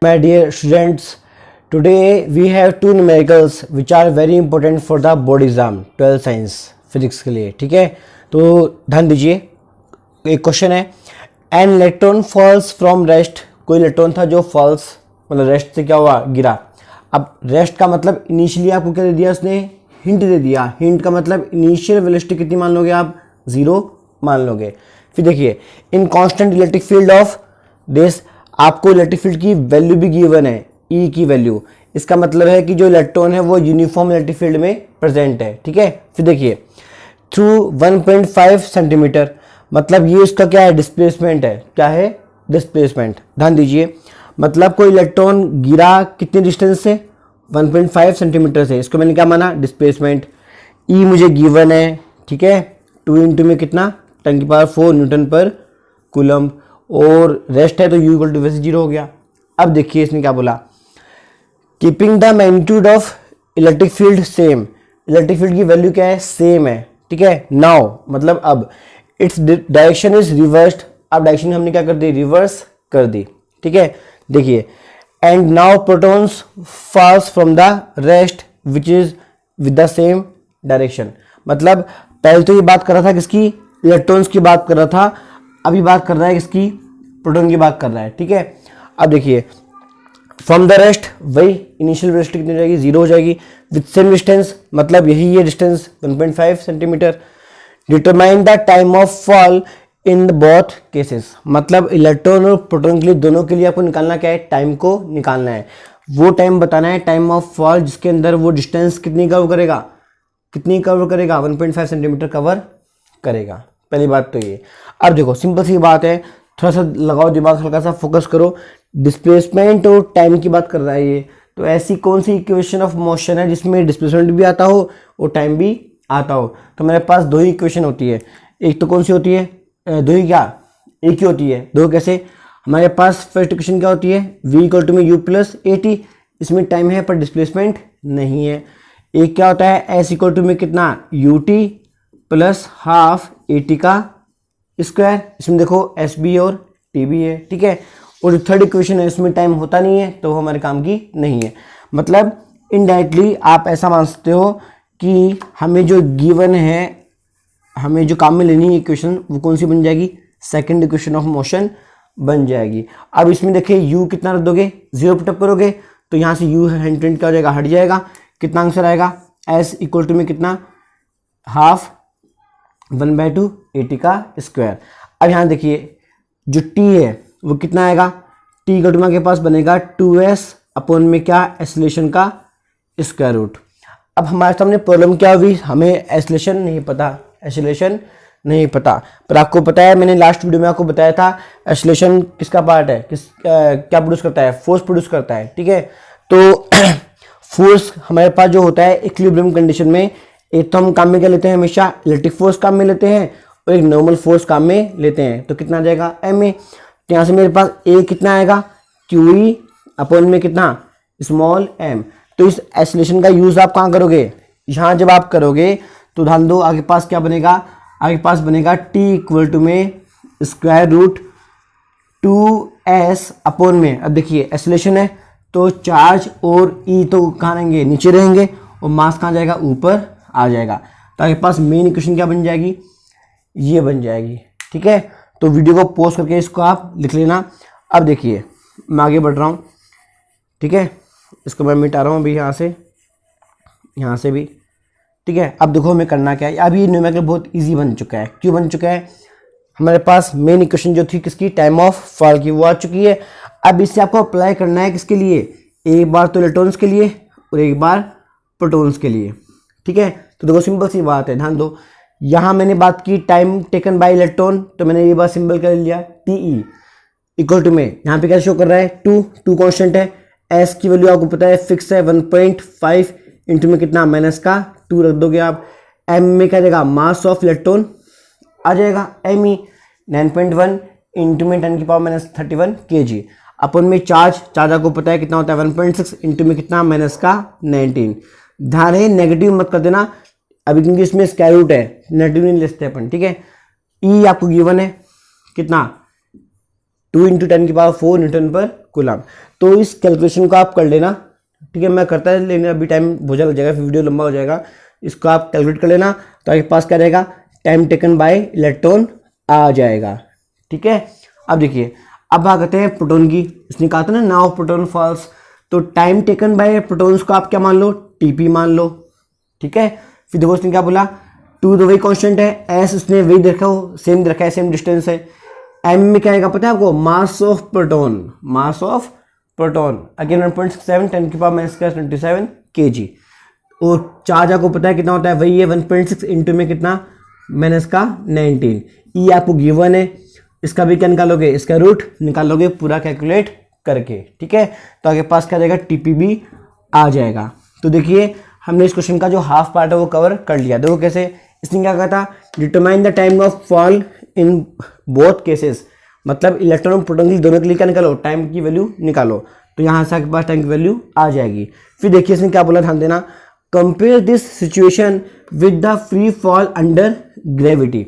My dear students, today we have two numericals which are very important for the board exam 12 science physics के लिए. ठीक है, तो ध्यान दीजिए. एक क्वेश्चन है, an electron falls from rest. कोई इलेक्ट्रॉन था जो फॉल्स मतलब रेस्ट से क्या हुआ, गिरा. अब रेस्ट का मतलब इनिशियली आपको क्या दे दिया, उसने हिंट दे दिया. हिंट का मतलब इनिशियल वेलोसिटी कितनी मान लोगे आप, 0 मान लोगे. फिर देखिए, in constant electric field of this, आपको इलेक्ट्रिक फील्ड की वैल्यू भी गिवन है, ई की वैल्यू. इसका मतलब है कि जो इलेक्ट्रॉन है वो यूनिफॉर्म इलेक्ट्रिक फील्ड में प्रेजेंट है. ठीक है, फिर देखिए, थ्रू 1.5 सेंटीमीटर, मतलब ये इसका क्या है, डिस्प्लेसमेंट है. क्या है, डिस्प्लेसमेंट. ध्यान दीजिए, मतलब कोई इलेक्ट्रॉन गिरा कितने डिस्टेंस से, 1.5 सेंटीमीटर से. इसको मैंने क्या माना, डिस्प्लेसमेंट. ई मुझे गिवन है. ठीक है, 2 इंटू में कितना, 10⁴ न्यूटन पर कूलम. और रेस्ट है तो U इक्वल टू वैसे 0 हो गया. अब देखिए इसने क्या बोला, keeping the magnitude of electric field same. Electric field की वैल्यू क्या है, सेम है. ठीक है, नाउ मतलब अब इट्स डायरेक्शन इज रिवर्स्ड. अब डायरेक्शन हमने क्या कर दी, रिवर्स कर दी. ठीक है, देखिए, and now protons falls from the rest which is with the same direction. मतलब पहले तो ये बात कर रहा था किसकी, इलेक्ट्रॉन्स की बात कर रहा था. अभी बात कर रहा है किसकी, प्रोटॉन की बात कर रहा है. ठीक है, अब देखिए, फ्रॉम द रेस्ट वही इनिशियल वेलोसिटी कितनी हो जाएगी, 0 हो जाएगी. विथ सेम डिस्टेंस, मतलब यही ये distance 1.5 centimetre. Determine the time of fall in the both cases. मतलब इलेक्ट्रॉन और प्रोटॉन के लिए, दोनों के लिए आपको निकालना क्या है, टाइम को निकालना है. वो टाइम बताना है, टाइम ऑफ फॉल, जिसके अंदर वो डिस्टेंस कितनी कवर करेगा, कितनी कवर करेगा, 1.5 सेंटीमीटर कवर करेगा. पहली बात तो ये. अब देखो, सिंपल सी बात है, थोड़ा सा लगाओ दिमाग, हल्का सा फोकस करो. डिस्प्लेसमेंट और टाइम की बात कर रहा है ये, तो ऐसी कौन सी इक्वेशन ऑफ मोशन है जिसमें डिस्प्लेसमेंट भी आता हो और टाइम भी आता हो. तो मेरे पास दो ही इक्वेशन होती है. एक तो कौन सी होती है, दो ही क्या, एक ही होती है. दो कैसे, हमारे पास फर्स्ट इक्वेशन क्या होती है, v इक्वल टू में u प्लस ए टी. इसमें टाइम है पर डिस्प्लेसमेंट नहीं है. एक क्या होता है, s इक्वल टू में कितना, U T plus half A T का स्क्वायर. इसमें देखो एस बी और टी बी है. ठीक है, और जो थर्ड इक्वेशन है इसमें टाइम होता नहीं है, तो वो हमारे काम की नहीं है. मतलब इनडायरेक्टली आप ऐसा मान सकते हो कि हमें जो गिवन है, हमें जो काम में लेनी है इक्वेशन, वो कौन सी बन जाएगी, सेकंड इक्वेशन ऑफ मोशन बन जाएगी. अब इसमें देखिए, u कितना रख दोगे, 0 पुटअप करोगे तो यहाँ से u हैंड क्या हो जाएगा, हट जाएगा. कितना आंसर आएगा, s इक्वल टू में कितना, हाफ 1/2 ए टी का स्क्वायर. अब यहाँ देखिए, जो t है वो कितना आएगा, t इक्वल टू के पास बनेगा 2s अपॉन में क्या, एस्लेशन का स्क्वायर रूट. अब हमारे सामने प्रॉब्लम क्या हुई, हमें एस्लेशन नहीं पता, एस्लेशन नहीं पता. पर आपको पता है, मैंने लास्ट वीडियो में आपको बताया था, एस्लेशन किसका पार्ट है, क्या प्रोड्यूस करता है, फोर्स प्रोड्यूस करता है. ठीक है, तो फोर्स हमारे पास जो होता है इक्विलिब्रियम कंडीशन में, एक तो हम काम में क्या लेते हैं, हमेशा इलेक्ट्रिक फोर्स काम में लेते हैं और एक नॉर्मल फोर्स काम में लेते हैं. तो कितना आ जाएगा, एम ए. तो यहाँ से मेरे पास ए कितना आएगा, क्यू ई अपॉन में कितना, स्मॉल एम. तो इस एस्लेशन का यूज आप कहाँ करोगे, यहाँ जब आप करोगे तो ध्यान दो, आगे पास क्या बनेगा, आगे पास बनेगा टी इक्वल टू में स्क्वायर रूट 2s अपॉन में. अब देखिए एस्लेशन है तो चार्ज और ई तो कहाँ रहेंगे, नीचे रहेंगे, और मास कहाँ जाएगा, ऊपर आ जाएगा. तो आपके पास मेन इक्वेशन क्या बन जाएगी, ये बन जाएगी. ठीक है, तो वीडियो को पॉज करके इसको आप लिख लेना. अब देखिए, मैं आगे बढ़ रहा हूँ. ठीक है, इसको मैं मिटा रहा हूँ अभी, यहाँ से भी. ठीक है, अब देखो हमें करना क्या है. अभी न्यूमेरिकल बहुत इजी बन चुका है. क्यों बन चुका है, हमारे पास मेन इक्वेशन जो थी किसकी, टाइम ऑफ फॉल की, वो आ चुकी है. अब इससे आपको अप्लाई करना है किसके लिए, एक बार तो इलेक्ट्रॉन्स के लिए और एक बार प्रोटॉन्स के लिए. ठीक है, तो देखो सिंपल सी बात है, ध्यान दो. यहाँ मैंने बात की टाइम टेकन बाय इलेक्ट्रॉन, तो मैंने ये बात सिंबल कर लिया, टी ई इक्वल टू में, यहाँ पे क्या शो कर रहा है, 2 कांस्टेंट है. एस की वैल्यू आपको पता है फिक्स है, 1.5 इंटू में कितना, माइनस का 2 रख दोगे आप. एम में क्या जाएगा, मास ऑफ इलेक्ट्रॉन आ जाएगा, एम ई 9.1 इंटू में 10⁻³ kg अपन में चार्ज आपको पता है कितना होता है, 1.6 इंटू में कितना, माइनस का 19. ध्यान है, नेगेटिव मत कर देना अभी, क्योंकि इसमें स्क्वायर रूट है, नेगेटिव नहीं ले सकते अपन. ठीक है, ई आपको गिवन है कितना, 2 × 10⁴ न्यूटन पर कूलम। तो इस कैलकुलेशन को आप कर लेना, ठीक है। मैं करता है लेकिन अभी टाइम बहुत ज़्यादा लग जाएगा, फिर वीडियो लंबा हो जाएगा। इसको आप कैलकुलेट कर लेना तो आपके पास क्या रहेगा, टाइम टेकन बाय इलेक्ट्रॉन आ जाएगा, ठीक है। अब देखिए, अब बात करते हैं प्रोटॉन की। इसने कहा था ना नाउ प्रोटॉन फॉल्स, तो टाइम टेकन बाय प्रोटॉन्स को आप क्या मान लो, टीपी मान लो, ठीक है। फिर देखो उसने क्या बोला, 2 तो वही कांस्टेंट है, एस उसने वही देखा हो, सेम रखा है, सेम डिस्टेंस है। एम में क्या आएगा पता है आपको, mass of proton, mass of proton again 1.67 10⁻⁻27 kg। और चार्ज आपको पता है कितना होता है, वही है 1.6 इंटू में कितना, -19। ई आपको गिवन है, इसका भी क्या निकालोगे, इसका रूट निकालोगे पूरा कैलकुलेट करके, ठीक है। तो आपके पास क्या रहेगा, टीपीबी आ जाएगा। तो देखिए हमने इस क्वेश्चन का जो हाफ पार्ट है वो कवर कर लिया। देखो कैसे, इसने क्या कहा था, determine the time of fall in both cases, मतलब इलेक्ट्रॉन और प्रोटॉन दोनों के लिए क्या निकालो, टाइम की वैल्यू निकालो। तो यहाँ से आपके पास टाइम की वैल्यू आ जाएगी। फिर देखिए इसने क्या बोला, ध्यान देना, compare this situation with the free fall under gravity.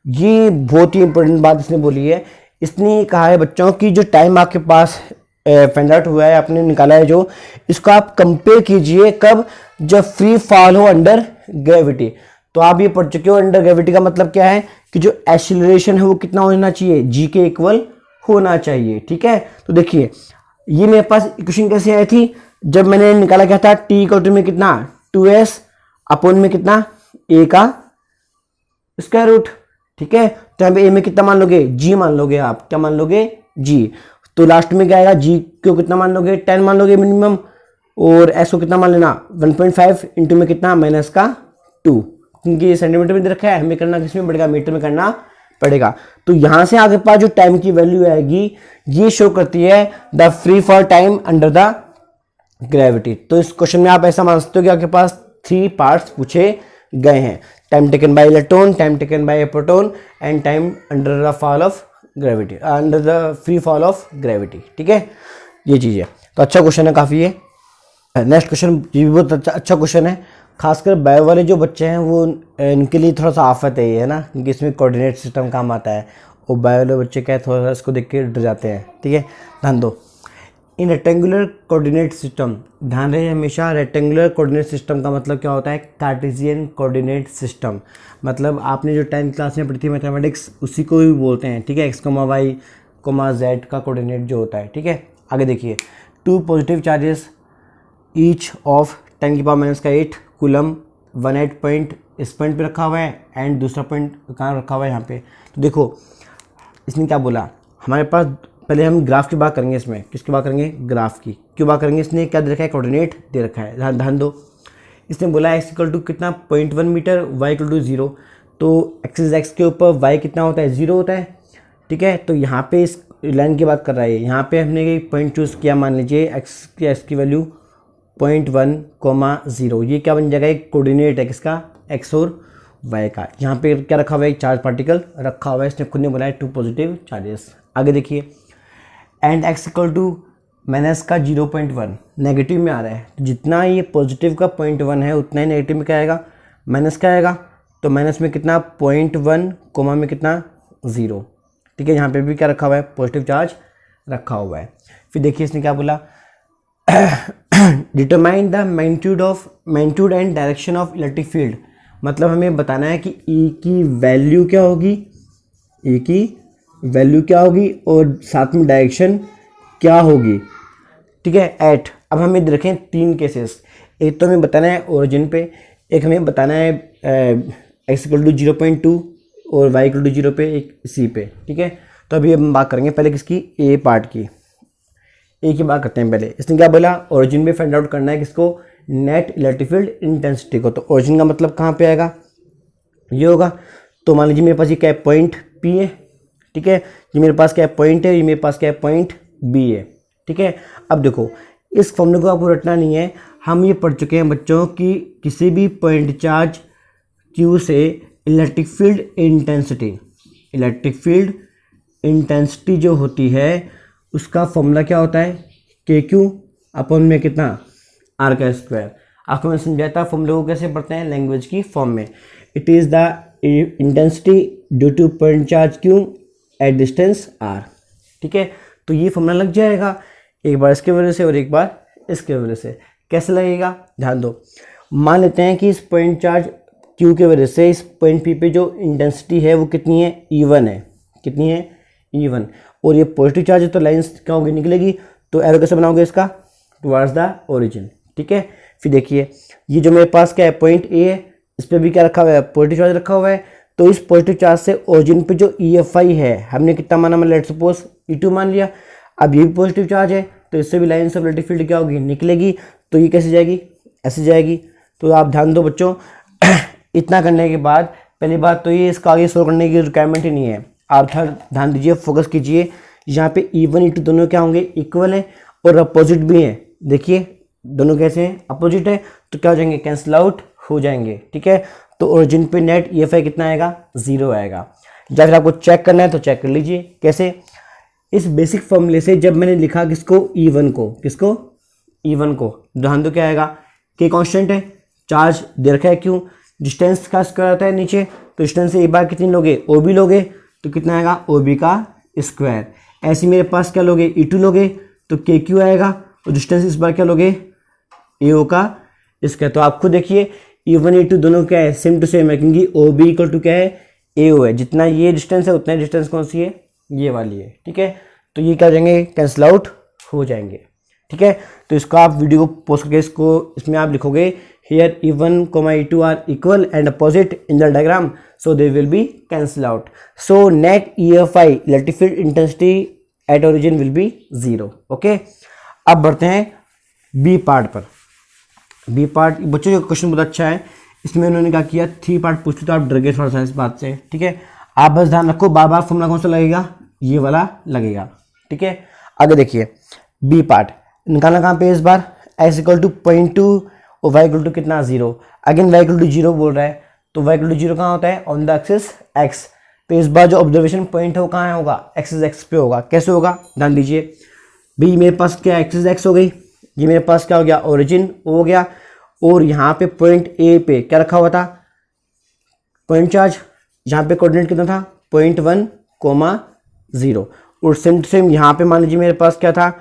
ये बहुत ही इंपॉर्टेंट बात इसने बोली है। इसने कहा है बच्चों की जो टाइम आपके पास फाइंड आउट हुआ है, आपने निकाला है जो, इसको आप कंपेयर कीजिए कब, जब फ्री फॉल हो अंडर ग्रेविटी। तो आप ये पढ़ चुके हो, अंडर ग्रेविटी का मतलब क्या है कि जो एक्सीलरेशन है वो कितना होना चाहिए, जी के इक्वल होना चाहिए, ठीक है। तो देखिए ये मेरे पास इक्वेशन कैसे आई थी, जब मैंने निकाला क्या था, टी इक्वल टू में कितना 2s अपॉन में कितना a का स्क्वायर रूट, ठीक है। तो यहाँ पे a में कितना मान लोगे, g मान लोगे, आप क्या मान लोगे, g। तो लास्ट में क्या आएगा, g को कितना मान लोगे, 10 मान लोगे मिनिमम, और s को कितना मान लेना 1.5 इंटू में कितना -2, क्योंकि ये सेंटीमीटर में दे रखा है, हमें करना किस में पड़ेगा, मीटर में करना पड़ेगा। तो यहां से आगे पास जो टाइम की वैल्यू आएगी ये शो करती है the free fall time under the gravity. तो इस क्वेश्चन में आप ऐसा मान सकते हो कि आपके पास 3 पार्ट्स पूछे गए हैं, time taken by electron, time taken by proton and time under the fall of gravity, under the free fall of gravity, ठीक है। ये चीज़ है, तो अच्छा क्वेश्चन है काफ़ी है। नेक्स्ट क्वेश्चन ये भी बहुत अच्छा क्वेश्चन है, खासकर बायो वाले जो बच्चे हैं वो इनके लिए थोड़ा सा आफत है ये, है ना, क्योंकि इसमें कोऑर्डिनेट सिस्टम काम आता है, और बायो वाले बच्चे क्या है थोड़ा सा इसको देख के डर जाते हैं, ठीक है। ध्यान दो, इन रेक्टेंगुलर कोऑर्डिनेट सिस्टम, ध्यान रहे हमेशा, रेक्टेंगुलर कोऑर्डिनेट सिस्टम का मतलब क्या होता है, कार्टेशियन कोऑर्डिनेट सिस्टम। मतलब आपने जो 10th क्लास में पढ़ी थी मैथमेटिक्स, उसी को भी बोलते हैं, ठीक है, x, y, z का कोऑर्डिनेट जो होता है, ठीक है। आगे देखिए, 2 positive charges each of 10⁻⁻8 coulomb 18 point इस पॉइंट पे रखा हुआ है, एंड दूसरा पॉइंट कहाँ रखा हुआ है, यहाँ पे। तो देखो इसने क्या बोला, हमारे पास पहले हम ग्राफ की बात करेंगे, इसमें किसकी बात करेंगे, ग्राफ की क्यों बात करेंगे। इसने क्या दे रखा है, कोऑर्डिनेट दे रखा है, ध्यान दो। इसने बोला x इक्वल टू कितना 0.1 मीटर, y इक्वल टू 0। तो एक्सिस x के ऊपर y कितना होता है, 0 होता है, ठीक है। तो यहाँ पे इस लाइन की बात कर रहा है, यहाँ पे हमने एक पॉइंट चूज़ किया, मान लीजिए x की वैल्यू 0.1, 0। ये क्या बन जाएगा, एक कोऑर्डिनेट है किसका, x और y का। यहाँ पे क्या रखा हुआ है, एक चार्ज पार्टिकल रखा हुआ है, इसने खुद ने बोला है 2 पॉजिटिव चार्जेस। आगे देखिए, and x equal to minus का 0.1 नेगेटिव में आ रहा है, तो जितना ये पॉजिटिव का 0.1 है उतना ही नेगेटिव में क्या आएगा, माइनस का आएगा। तो माइनस में कितना 0.1 कोमा में कितना 0, ठीक है। यहाँ पे भी क्या रखा हुआ है, पॉजिटिव चार्ज रखा हुआ है। फिर देखिए इसने क्या बोला, determine the magnitude and direction of electric field. मतलब हमें बताना है कि E की वैल्यू क्या होगी, E की वैल्यू क्या होगी और साथ में डायरेक्शन क्या होगी, ठीक है, एट। अब हमें देखें 3 केसेस, एक तो हमें बताना है ओरिजिन पे, एक हमें बताना है x इक्वल टू 0.2 और y इक्वल टू 0 पे, एक C पे, ठीक है। तो अभी हम बात करेंगे पहले किसकी, A पार्ट की, A की बात करते हैं पहले। इसने क्या बोला, ओरिजिन में फाइंड आउट करना है किसको, नेट इलेक्ट्रिक फील्ड इंटेंसिटी को। तो ओरिजिन का मतलब कहाँ पे आएगा, ये होगा। तो मान लीजिए मेरे पास ये क्या है, पॉइंट P है, ठीक है, ये मेरे पास क्या है, पॉइंट है, ये मेरे पास क्या है, पॉइंट B है, ठीक है। अब देखो इस फॉर्मूले को आपको रटना नहीं है, हम ये पढ़ चुके हैं बच्चों कि किसी भी पॉइंट चार्ज Q से इलेक्ट्रिक फील्ड इंटेंसिटी जो होती है उसका फॉर्मूला क्या होता है, KQ अपॉन में कितना R का स्क्वायर। आपको मैं समझाया था फॉर्मूले को कैसे पढ़ते हैं, लैंग्वेज की फॉर्म में। It is the intensity due two point charge Q at distance R, ठीक ठीक है। तो ये फॉर्मूला लग जाएगा, एक बार इसके वजह से और एक बार इसके वजह से। कैसे लगेगा, ध्यान दो। मान लेते हैं कि इस पॉइंट चार्ज क्यू के वजह से इस पॉइंट पी पे जो इंटेंसिटी है वो कितनी है, E1 है। कितनी है, E1। और ये पॉजिटिव चार्ज है तो लाइन्स क्या होगी, निकलेगी। तो एरो कैसे बनाओगे इसका, टुवर्ड्स द ओरिजिन, ठीक है। फिर देखिए ये जो मेरे पास क्या है, पॉइंट ए है, इस पर भी क्या रखा हुआ है, पॉजिटिव चार्ज रखा हुआ है। तो इस पॉजिटिव चार्ज से ओरिजिन पे जो EFI है हमने कितना माना, मैं लेट्स सपोज E2 मान लिया। अब ये भी पॉजिटिव चार्ज है तो इससे भी लाइन ऑफ इलेक्ट्रिक फील्ड क्या होगी, निकलेगी। तो ये कैसे जाएगी, ऐसे जाएगी। तो आप ध्यान दो बच्चों इतना करने के बाद पहली बात तो ये इसका आगे सोल्व करने की रिक्वायरमेंट ही नहीं है। आप ध्यान दीजिए, फोकस कीजिए। यहाँ पे E1 E2 दोनों क्या होंगे, इक्वल है और अपोजिट भी हैं। देखिए दोनों कैसे हैं, अपोजिट है तो क्या हो जाएंगे, कैंसिल आउट हो जाएंगे, ठीक है। तो ओरिजिन पे नेट EFI कितना आएगा, 0 आएगा। या फिर आपको चेक करना है तो चेक कर लीजिए कैसे। इस बेसिक फॉर्मूले से जब मैंने लिखा किसको, E1 को, किसको, E1 को, ध्यान दो क्या आएगा, के कांस्टेंट है, चार्ज दे रखा है क्यों, डिस्टेंस का स्क्वायर आता है नीचे, तो डिस्टेंस से एक बार कितनी लोगे, OB लोगे तो कितना आएगा, OB का स्क्वायर। ऐसे मेरे पास क्या लोगे, E2 लोगे तो KQ आएगा, और डिस्टेंस इस बार क्या लोगे, AO का स्क्वायर। तो आप खुद देखिए E1 E2 दोनों क्या है, सेम टू सेम है, क्योंकि OB इक्वल टू क्या है, AO है। जितना ये डिस्टेंस है उतना डिस्टेंस कौन सी है, ये वाली है, ठीक है। तो ये क्या हो जाएंगे, कैंसिल आउट हो जाएंगे, ठीक है। तो इसको आप वीडियो को पोस्ट करके इसमें आप लिखोगे here E1, E2 are equal and opposite in the diagram, so they will be cancel out. So net EFI electric field intensity at origin will be 0, okay. अब बढ़ते हैं बी पार्ट पर। B part बच्चों का question बहुत अच्छा है, इसमें उन्होंने क्या किया, 3 पार्ट पूछते तो आप डर गए थोड़ा सा इस बात से, ठीक है। आप बस ध्यान रखो, बार बार फॉर्मूला कौन सा लगेगा, ये वाला लगेगा, ठीक है। आगे देखिए बी पार्ट निकालना कहाँ पे, इस बार x इक्वल टू 0.2 और y इक्वल टू कितना, 0। अगेन y इक्वल टू 0 बोल रहा है, तो y इक्वल टू 0 कहाँ होता है, ऑन द एक्सिस x। तो इस बार जो ऑब्जर्वेशन पॉइंट है वो कहाँ होगा, एक्सिस x पे होगा। कैसे होगा, ध्यान दीजिए भाई, मेरे पास क्या एक्सिस x हो गई, ये मेरे पास क्या हो गया, ओरिजिन हो गया, और यहाँ पे पॉइंट ए पे क्या रखा हुआ था, पॉइंट चार्ज। यहाँ पे कोऑर्डिनेट कितना था, 0.1, 0। और सेम टू सेम यहाँ पे मान लीजिए मेरे पास क्या था,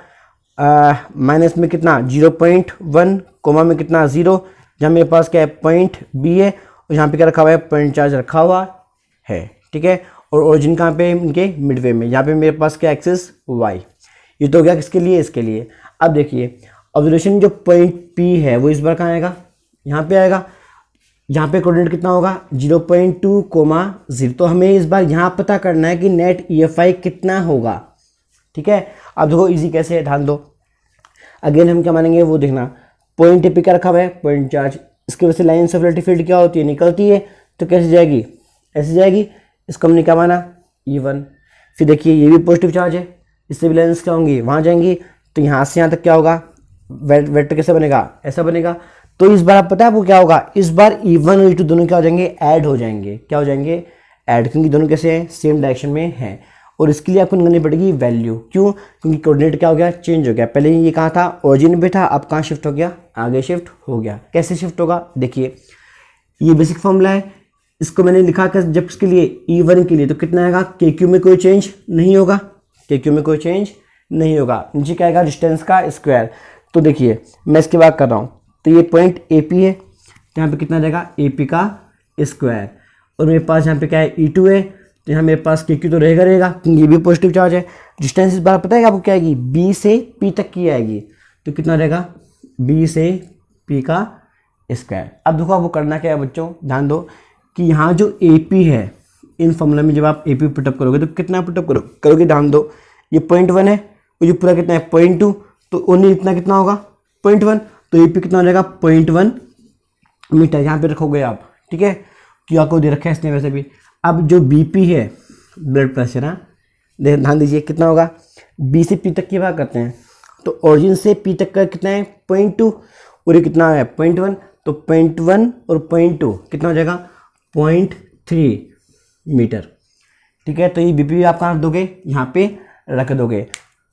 माइनस में कितना 0.1, कोमा में कितना 0। जहाँ मेरे पास क्या है, पॉइंट बी है, और यहाँ पे क्या रखा हुआ है, पॉइंट चार्ज रखा हुआ है, ठीक है। और ओरिजिन कहाँ पे, इनके मिडवे में। यहाँ पे मेरे पास क्या एक्सिस y। ये तो हो गया किसके लिए, इसके लिए। अब देखिए ऑब्जर्वेशन जो पॉइंट P है वो इस बार कहाँ आएगा, यहाँ पे आएगा। यहाँ पे कोऑर्डिनेट कितना होगा, 0.2, 0। तो हमें इस बार यहाँ पता करना है कि नेट EFI कितना होगा, ठीक है। अब देखो इजी कैसे है, ध्यान दो। अगेन हम क्या मानेंगे वो देखना, पॉइंट पे क्या रखा हुआ है, पॉइंट चार्ज। इसकी वजह से लाइन ऑफ इलेक्ट्रिक फील्ड क्या होती है, निकलती है। तो कैसे जाएगी, ऐसे जाएगी। इसको हमने क्या माना, E1। फिर देखिए ये भी पॉजिटिव चार्ज है, इससे भी लाइन्स क्या होंगी, वहाँ जाएंगी। तो यहाँ से यहाँ तक क्या होगा, वेक्टर कैसे बनेगा, ऐसा बनेगा। तो इस बार आप पता है आपको क्या होगा, इस बार E1 और E2 दोनों क्या हो जाएंगे, ऐड हो जाएंगे। क्या हो जाएंगे, ऐड, क्योंकि दोनों कैसे हैं, सेम डायरेक्शन में हैं। और इसके लिए आपको निकालनी पड़ेगी वैल्यू, क्यों, क्योंकि कोऑर्डिनेट क्या हो गया, चेंज हो गया। पहले ये कहाँ था, ओरिजिन पे था, अब कहाँ शिफ्ट हो गया, आगे शिफ्ट हो गया। कैसे शिफ्ट होगा, देखिए ये बेसिक फॉर्मूला है, इसको मैंने लिखा कि जब इसके लिए E1 के लिए तो कितना आएगा, KQ में कोई चेंज नहीं होगा, KQ में कोई चेंज नहीं होगा। नीचे क्या आएगा, डिस्टेंस का स्क्वायर। तो देखिए मैं इसके बाद कर रहा हूँ, तो ये पॉइंट AP है, तो यहाँ पे कितना जाएगा, AP का स्क्वायर। और मेरे पास यहाँ पे क्या है, E2 है, तो यहाँ मेरे पास KQ तो रहेगा, क्योंकि ये भी पॉजिटिव चार्ज है। डिस्टेंस इस बार पता है आपको क्या आएगी, B से P तक की आएगी। तो कितना रहेगा, B से P का स्क्वायर। अब देखो आपको करना क्या है बच्चों, ध्यान दो कि यहाँ जो AP है, इन फॉर्मूला में जब आप AP पुटअप करोगे तो कितना पुटअप करोगे, ध्यान दो। ये 0.1 है, और ये पूरा कितना है, 0.2। तो ओनली इतना कितना होगा, 0.1। तो AP कितना हो जाएगा, 0.1 मीटर। यहाँ पे रखोगे आप, ठीक है। क्यू को दे रखा है इसने वैसे भी। अब जो BP है, ब्लड प्रेशर, हाँ ध्यान दीजिए कितना होगा, B से P तक की बात करते हैं। तो ओरिजिन से P तक का कितना है, 0.2, और ये कितना है, 0.1। तो 0.1 और 0.2 कितना हो जाएगा, 0.3 मीटर, ठीक है। तो ये BP आप कहाँ रख दोगे, यहाँ पे रख दोगे,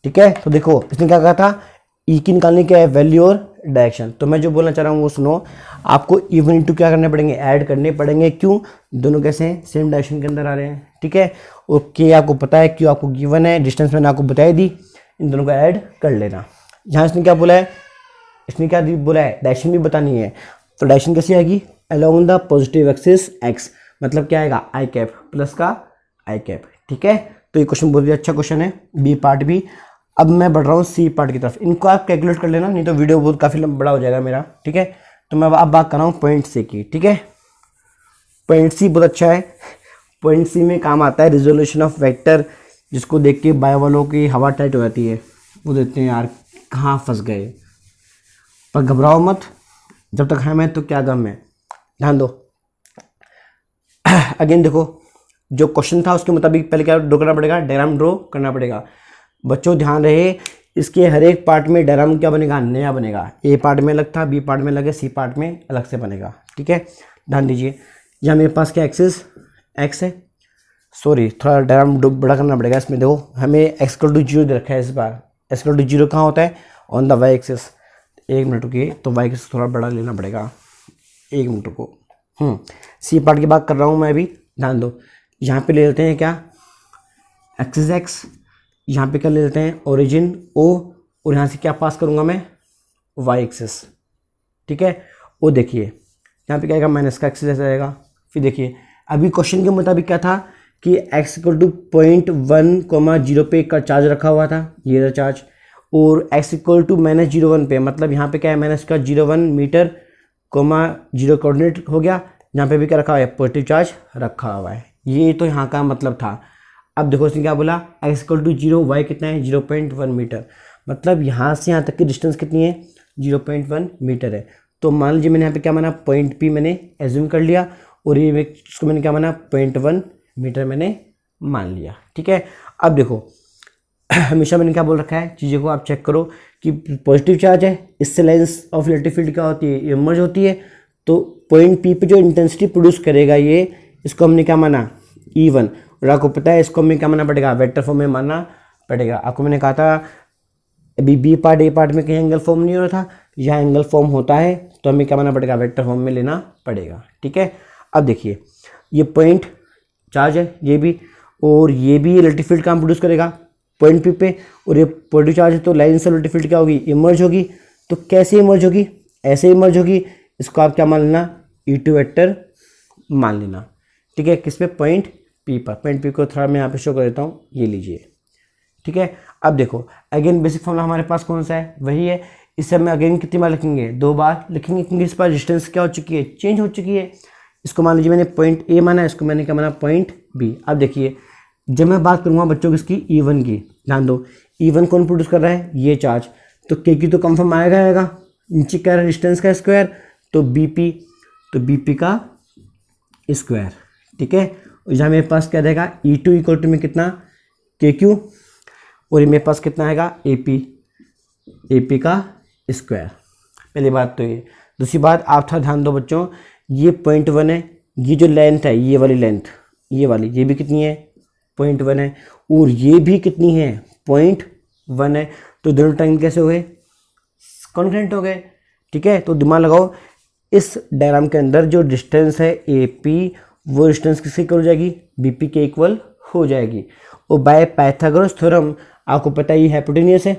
ठीक है। तो देखो इसने क्या कहा था, E की निकालने की है वैल्यू और डायरेक्शन। तो मैं जो बोलना चाह रहा हूँ वो सुनो, आपको इवन इंटू क्या करने पड़ेंगे, ऐड करने पड़ेंगे। क्यों? दोनों कैसे हैं, सेम डायरेक्शन के अंदर आ रहे हैं, ठीक है। ओके, आपको पता है क्यों आपको गिवन है, डिस्टेंस मैंने आपको बताई दी, इन दोनों को ऐड कर लेना। यहाँ इसने क्या बोला है, इसने क्या बोला है, डायरेक्शन भी बतानी है। तो डायरेक्शन कैसी आएगी, along the positive axis x, मतलब क्या आएगा, आई कैप प्लस का आई कैप, ठीक है। तो ये क्वेश्चन बहुत ही अच्छा क्वेश्चन है, बी पार्ट भी। अब मैं बढ़ रहा हूँ सी पार्ट की तरफ, इनको आप कैलकुलेट कर लेना, नहीं तो वीडियो बहुत काफ़ी बड़ा हो जाएगा मेरा, ठीक है। तो मैं अब बात कर रहा हूँ पॉइंट सी की, ठीक है। पॉइंट सी बहुत अच्छा है, पॉइंट सी में काम आता है रिजोल्यूशन ऑफ वेक्टर, जिसको देख के बायो वालों की हवा टाइट हो जाती है, वो देखते हैं यार कहाँ फंस गए। पर घबराओ मत, जब तक है मैं तो क्या गम है, ध्यान दो। अगेन देखो, जो क्वेश्चन था उसके मुताबिक पहले क्या ड्रॉ करना पड़ेगा, डायग्राम ड्रॉ करना पड़ेगा। बच्चों ध्यान रहे, इसके हर एक पार्ट में डायग्राम क्या बनेगा, नया बनेगा। ए पार्ट में अलग था, बी पार्ट में अलग है, सी पार्ट में अलग से बनेगा, ठीक है। ध्यान दीजिए, यहाँ मेरे पास क्या एक्सिस एक्स है, सॉरी थोड़ा डायग्राम बड़ा करना पड़ेगा इसमें। देखो हमें एक्स इक्वल टू जीरो दे रखा है, इस बार एक्स इक्वल टू जीरो कहाँ होता है, ऑन द वाई एक्सिस। एक मिनट रुकिए, तो वाई एक्सिस थोड़ा बड़ा लेना पड़ेगा, एक मिनट रुको। सी पार्ट की बात कर रहा हूँ मैं अभी, ध्यान दो। यहाँ पे ले लेते हैं क्या, एक्सिस एक्स, यहाँ पे क्या ले लेते हैं, ओरिजिन ओ, और यहाँ से क्या पास करूँगा मैं, वाई एक्सिस, ठीक है। वो देखिए यहाँ पे क्या आएगा, माइनस का एक्सिस ऐसा आएगा। फिर देखिए अभी क्वेश्चन के मुताबिक क्या था कि x इक्वल टू 0.1, 0 पे का चार्ज रखा हुआ था, ये रहा चार्ज, और x इक्वल टू -0.1 पे, मतलब यहाँ पे क्या है, माइनस का 0.1 मीटर, 0 कोऑर्डिनेट हो गया। यहाँ पे भी क्या रखा हुआ है, पॉजिटिव चार्ज रखा हुआ है। ये तो यहाँ का मतलब था। अब देखो इसने क्या बोला, x इक्वल टू 0, y कितना है, 0.1 मीटर, मतलब यहाँ से यहाँ तक की डिस्टेंस कितनी है, 0.1 मीटर है। तो मान लीजिए मैंने यहाँ पे क्या माना, पॉइंट पी मैंने एज्यूम कर लिया, और ये इसको मैंने क्या माना, 0.1 मीटर मैंने मान लिया, ठीक है। अब देखो हमेशा मैंने क्या बोल रखा है, चीज़ों को आप चेक करो कि पॉजिटिव चार्ज है, इससे लाइंस ऑफ इलेक्ट्रिक फील्ड क्या होती है, इमर्ज होती है। तो पॉइंट पी पे जो इंटेंसिटी प्रोड्यूस करेगा ये, इसको हमने क्या माना, E1, और आपको पता है इसको हमें क्या मानना पड़ेगा, वेक्टर फॉर्म में मानना पड़ेगा। आपको मैंने कहा था अभी बी पार्ट ए पार्ट में कहीं एंगल फॉर्म नहीं हो रहा था, यहाँ एंगल फॉर्म होता है, तो हमें क्या मानना पड़ेगा, वेक्टर फॉर्म में लेना पड़ेगा, ठीक है। अब देखिए ये पॉइंट चार्ज है ये भी, और ये भी इलेक्ट्रिक फील्ड काम प्रोड्यूस करेगा पॉइंट पी पे, और ये पॉजिटिव चार्ज है, तो लाइन से इलेक्ट्रिक फील्ड क्या होगी, इमर्ज होगी। तो कैसे इमर्ज होगी, ऐसे इमर्ज होगी, इसको आप क्या मान लेना, E2 वेक्टर मान लेना, ठीक है। किस पे, पॉइंट पी पर। पॉइंट पी को थोड़ा मैं यहाँ पे शो कर देता हूँ, ये लीजिए, ठीक है। अब देखो अगेन बेसिक फॉर्मूला हमारे पास कौन सा है, वही है। इसे हम अगेन कितनी बार लिखेंगे, 2 बार लिखेंगे, क्योंकि इस पर डिस्टेंस क्या हो चुकी है, चेंज हो चुकी है। इसको मान लीजिए मैंने पॉइंट ए माना, इसको मैंने क्या माना, पॉइंट बी। अब देखिए जब मैं बात करूँगा बच्चों की इसकी E1 की, ध्यान दो, E1 कौन प्रोड्यूस कर रहा है, ये चार्ज, तो के की तो कंफर्म आएगा, नीचे क्या है, डिस्टेंस का स्क्वायर, तो बीपी, तो बीपी का स्क्वायर, ठीक है। और यहाँ मेरे पास क्या रहेगा, E2 इक्वल टू में कितना, के क्यू, और ये मेरे पास कितना आएगा, AP का स्क्वायर। पहली बात तो ये। दूसरी बात आप थोड़ा ध्यान दो बच्चों, ये 0.1 है, ये जो लेंथ है, ये वाली लेंथ, ये वाली, ये भी कितनी है, 0.1 है, और ये भी कितनी है, 0.1 है। तो दोनों टाइम कैसे हुए, कॉन्ग्रुएंट हो गए, ठीक है। तो दिमाग लगाओ, इस डायग्राम के अंदर जो डिस्टेंस है AP, वो डिस्टेंस किसके इक्वल हो जाएगी, BP के इक्वल हो जाएगी। और बाय पाइथागोरस थ्योरम आपको पता है ये हाइपोटेनियस है,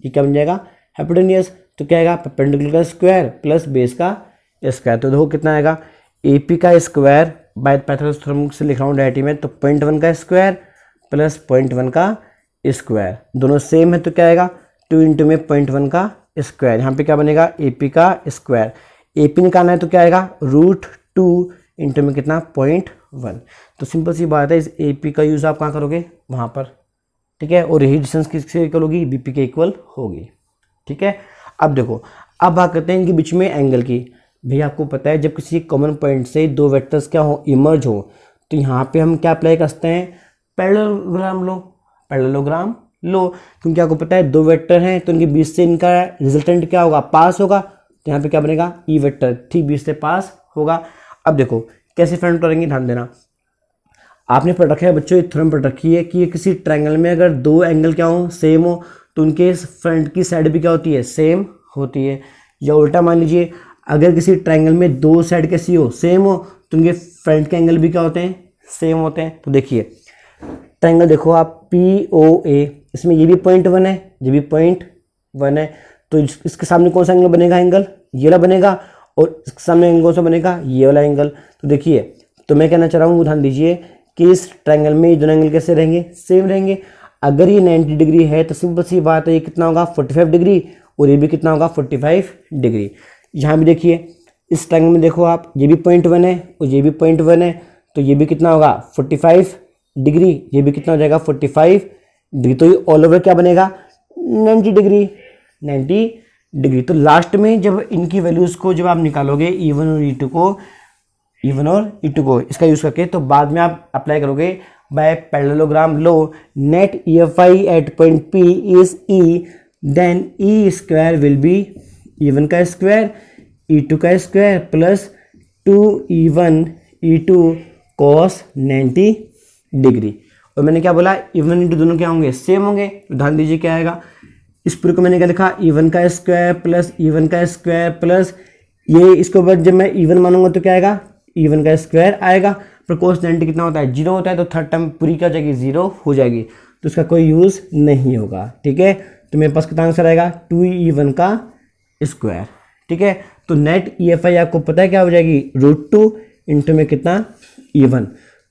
ये क्या बन जाएगा, हाइपोटेनियस। तो क्या आएगा, परपेंडिकुलर का स्क्वायर प्लस बेस का स्क्वायर। तो देखो कितना आएगा, AP का स्क्वायर बाय पाइथागोरस थ्योरम से लिख रहा हूँ डायरेक्टली में, तो 0.1 का स्क्वायर प्लस 0.1 का स्क्वायर, दोनों सेम है, तो क्या आएगा, 2 इंटू में 0.1 का स्क्वायर। यहाँ पे क्या बनेगा, AP का स्क्वायर। AP निकालना है तो क्या आएगा, √2 इंटू में कितना, 0.1। तो सिंपल सी बात है, इस AP का यूज़ आप कहाँ करोगे, वहाँ पर, ठीक है। और यही डिस्टेंस किसके इक्वल होगी, BP के इक्वल होगी, ठीक है। अब देखो, अब बात करते हैं इनके बीच में एंगल की। भैया आपको पता है जब किसी कॉमन पॉइंट से दो वेक्टर्स क्या हो, इमर्ज हो, तो यहाँ पे हम क्या अप्लाई करते हैं, पैरेललोग्राम लो, पैरेललोग्राम लो। क्योंकि आपको पता है दो वेक्टर हैं, तो इनके बीच से इनका रिजल्टेंट क्या होगा, पास होगा। तो यहाँ पे क्या बनेगा, ई वेक्टर ठीक बीच से पास होगा। अब देखो कैसे फाइंड करेंगे, ध्यान देना। आपने पढ़ रखा है बच्चों, एक थ्योरम पढ़ रखी है कि किसी ट्रायंगल में अगर दो एंगल क्या हो, सेम हो, तो उनके फ्रंट की साइड भी क्या होती है, सेम होती है। या उल्टा मान लीजिए अगर किसी ट्रायंगल में दो साइड कैसी हो, सेम हो, तो उनके फ्रंट के एंगल भी क्या होते हैं, सेम होते हैं। तो देखिए ट्रायंगल देखो आप POA, इसमें ये भी पॉइंट 1 है, ये भी पॉइंट 1 है, तो इसके सामने कौन सा एंगल बनेगा, एंगल ये वाला बनेगा, और इसके सामने एंगल कौन सा बनेगा, ये वाला एंगल। तो देखिए, तो मैं कहना चाह रहा हूँ, ध्यान दीजिए कि इस ट्रायंगल में ये दोनों एंगल कैसे रहेंगे, सेम रहेंगे। अगर ये 90 डिग्री है तो सिंपल सी बात है, ये कितना होगा 45 डिग्री, और ये भी कितना होगा 45 डिग्री। यहाँ भी देखिए इस ट्रायंगल में देखो आप, ये भी पॉइंट 1 है और ये भी पॉइंट 1 है, तो ये भी कितना होगा 45 डिग्री, ये भी कितना हो जाएगा 45 डिग्री। तो ये ऑल ओवर क्या बनेगा 90 डिग्री, 90 डिग्री। तो लास्ट में जब इनकी वैल्यूज़ को जब आप निकालोगे E1 और E2 को इसका यूज़ करके, तो बाद में आप अप्लाई करोगे by parallelogram law, net EFI at point P is E, then E square will be E1 का स्क्वायर E2 का square plus 2E1 E2 cos 90 degree. और मैंने क्या बोला, E1 इंटू दोनों क्या होंगे, सेम होंगे। तो ध्यान दीजिए क्या आएगा, इस पूरे को मैंने क्या लिखा, E1 का स्क्वायर प्लस E1 का स्क्वायर प्लस ये, इसके बाद जब मैं E1 मानूंगा तो क्या आएगा, E1 का स्क्वायर आएगा, पर cos 90 कितना होता है, 0 होता है, तो थर्ड टर्म पूरी क्या हो जाएगी, 0 हो जाएगी, तो इसका कोई यूज़ नहीं होगा। ठीक है, तो मेरे पास कितना आंसर आएगा 2E1 का स्क्वायर। ठीक है, तो नेट EFI आपको पता है क्या हो जाएगी, √2 इंटू में कितना E1,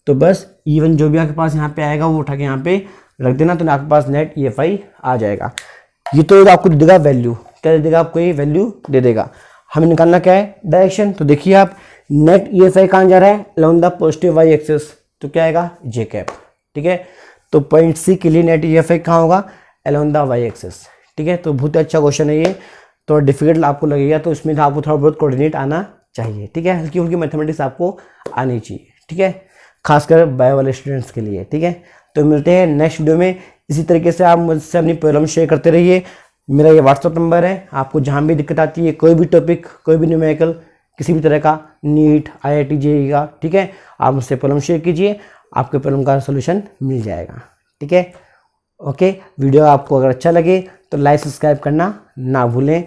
तो बस E1 जो भी आपके पास यहाँ पे आएगा वो उठा के यहाँ पे रख देना, तो आपके पास नेट EFI आ जाएगा। ये तो आपको दे देगा वैल्यू, क्या दे देगा आपको, ये वैल्यू दे देगा। हमें निकालना क्या है, डायरेक्शन। तो देखिए आप नेट EFI कहाँ जा रहा है, along the positive y axis, तो क्या आएगा J कैप। ठीक है, तो पॉइंट C के लिए नेट EFI कहाँ होगा, अलोंग द y एक्सिस। ठीक है, तो बहुत अच्छा क्वेश्चन है ये, तो डिफिकल्ट आपको लगेगा, तो इसमें आपको थोड़ा बहुत कोऑर्डिनेट आना चाहिए। ठीक है, हल्की फुल्की मैथमेटिक्स आपको आनी चाहिए। ठीक है, खासकर बायो वाले स्टूडेंट्स के लिए। ठीक है, तो मिलते हैं नेक्स्ट वीडियो में। इसी तरीके से आप मुझसे अपनी प्रॉब्लम शेयर करते रहिए। मेरा ये व्हाट्सअप नंबर है, आपको जहाँ भी दिक्कत आती है, कोई भी टॉपिक, कोई भी न्यूमेरिकल, किसी भी तरह का, नीट IIT JEE का, ठीक है, आप मुझसे प्रॉब्लम शेयर कीजिए, आपके प्रॉब्लम का सोल्यूशन मिल जाएगा। ठीक है, ओके। वीडियो आपको अगर अच्छा लगे तो लाइक सब्सक्राइब करना ना भूलें।